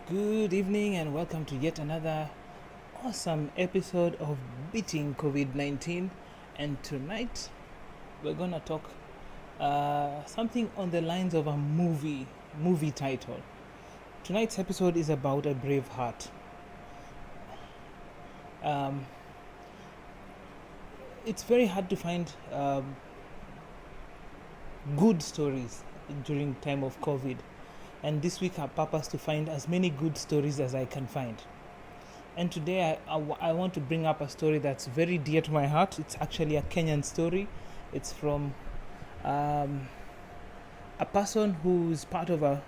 Good evening and welcome to yet another awesome episode of Beating COVID 19. And tonight we're gonna talk something on the lines of a movie title. Tonight's episode is about a brave heart. It's very hard to find good stories during time of COVID. And this week I purpose to find as many good stories as I can find. And today I want to bring up a story that's very dear to my heart. It's actually a Kenyan story. It's from a person who's part of a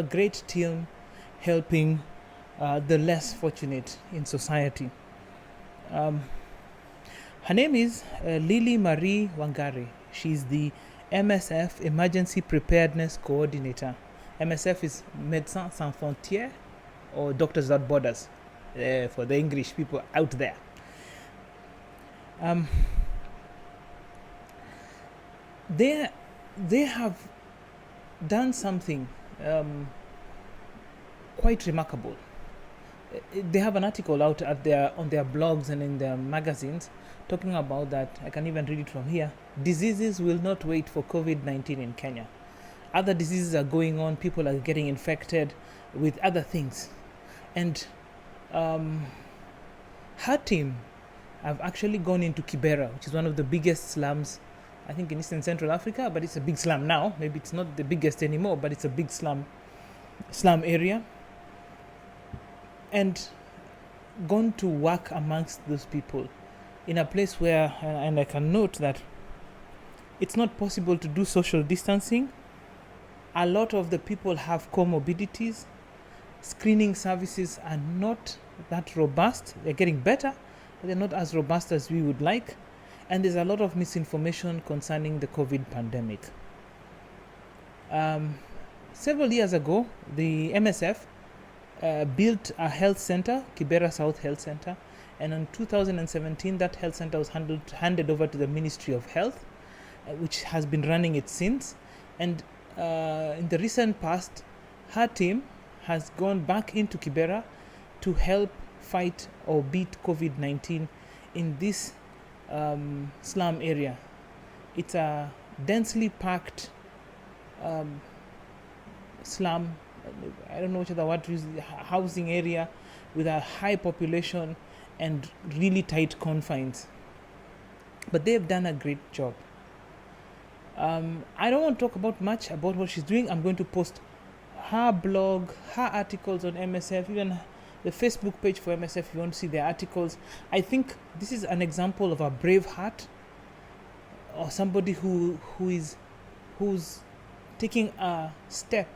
great team helping the less fortunate in society. Her name is Lili-Marie Wangari. She's the MSF Emergency Preparedness Coordinator. MSF is Médecins Sans Frontières, or Doctors Without Borders, for the English people out there. They have done something quite remarkable. They have an article out on their blogs and in their magazines talking about that. I can even read it from here. Diseases will not wait for COVID-19 in Kenya. Other diseases are going on. People are getting infected with other things. And her team have actually gone into Kibera, which is one of the biggest slums, I think, in Eastern Central Africa, but it's a big slum now. Maybe it's not the biggest anymore, but it's a big slum area. And gone to work amongst those people in a place where, and I can note that it's not possible to do social distancing. A lot of the people have co-morbidities. Screening services are not that robust. They're getting better, but they're not as robust as we would like. And there's a lot of misinformation concerning the COVID pandemic. Several years ago, the MSF built a health center, Kibera South Health Center, and in 2017 that health center was handed over to the Ministry of Health, which has been running it since. And in the recent past, her team has gone back into Kibera to help fight or beat COVID-19 in this slum area. It's a densely packed slum, I don't know which other word to use, housing area with a high population and really tight confines. But they've done a great job. I don't want to talk much about what she's doing. I'm going to post her blog, her articles on MSF, even the Facebook page for MSF if you want to see their articles. I think this is an example of a brave heart, or somebody who's taking a step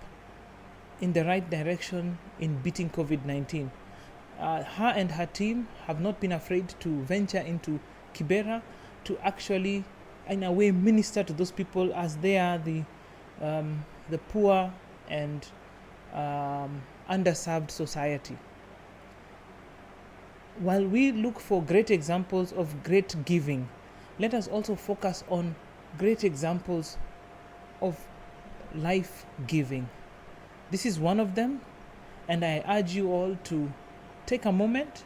in the right direction in beating COVID-19. Her and her team have not been afraid to venture into Kibera to actually, in a way, minister to those people, as they are the poor and underserved society. While we look for great examples of great giving, let us also focus on great examples of life giving. This is one of them, and I urge you all to take a moment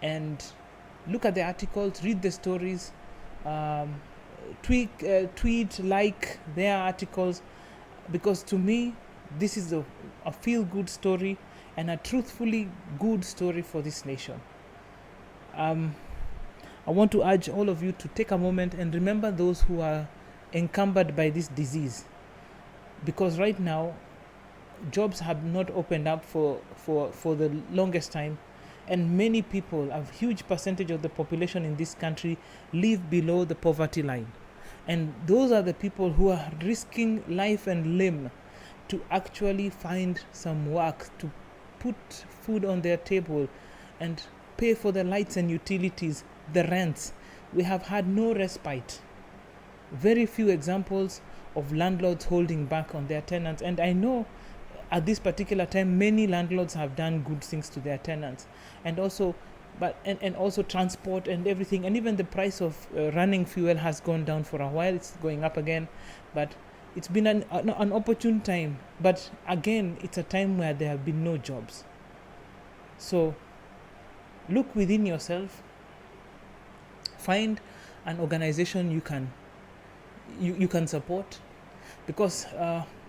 and look at the articles, read the stories, tweet, like their articles, because to me this is a feel-good story and a truthfully good story for this nation. I want to urge all of you to take a moment and remember those who are encumbered by this disease, because right now jobs have not opened up for the longest time, and many people, a huge percentage of the population in this country, live below the poverty line. And those are the people who are risking life and limb to actually find some work, to put food on their table and pay for the lights and utilities, the rents. We have had no respite. Very few examples of landlords holding back on their tenants. And I know at this particular time, many landlords have done good things to their tenants, and also transport and everything, and even the price of running fuel has gone down for a while. It's going up again, but it's been an opportune time. But again, it's a time where there have been no jobs. So look within yourself, find an organization you can support, because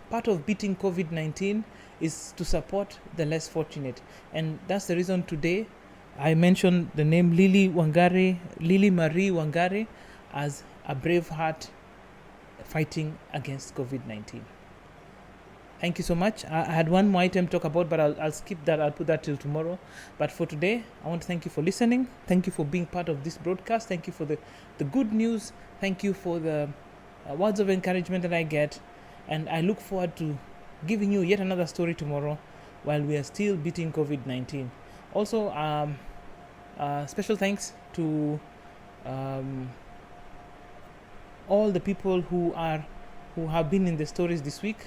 part of beating COVID-19 is to support the less fortunate. And that's the reason today I mentioned the name Lili-Marie Wangari as a brave heart fighting against COVID-19. Thank you so much. I had one more item to talk about, but I'll skip that. I'll put that till tomorrow. But for today, I want to thank you for listening. Thank you for being part of this broadcast. Thank you for the good news. Thank you for the words of encouragement that I get. And I look forward to giving you yet another story tomorrow while we are still beating COVID-19. Also, special thanks to all the people who have been in the stories this week.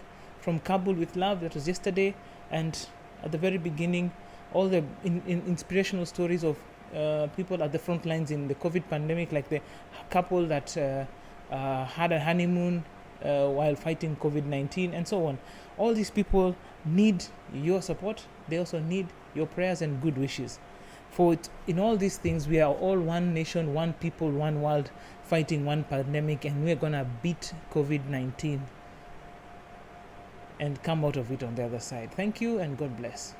From Kabul with Love, that was yesterday, and at the very beginning, all the inspirational stories of people at the front lines in the COVID pandemic, like the couple that had a honeymoon while fighting COVID-19 and so on. All these people need your support. They also need your prayers and good wishes. For in all these things, we are all one nation, one people, one world, fighting one pandemic, and we're going to beat COVID-19 and come out of it on the other side. Thank you, and God bless.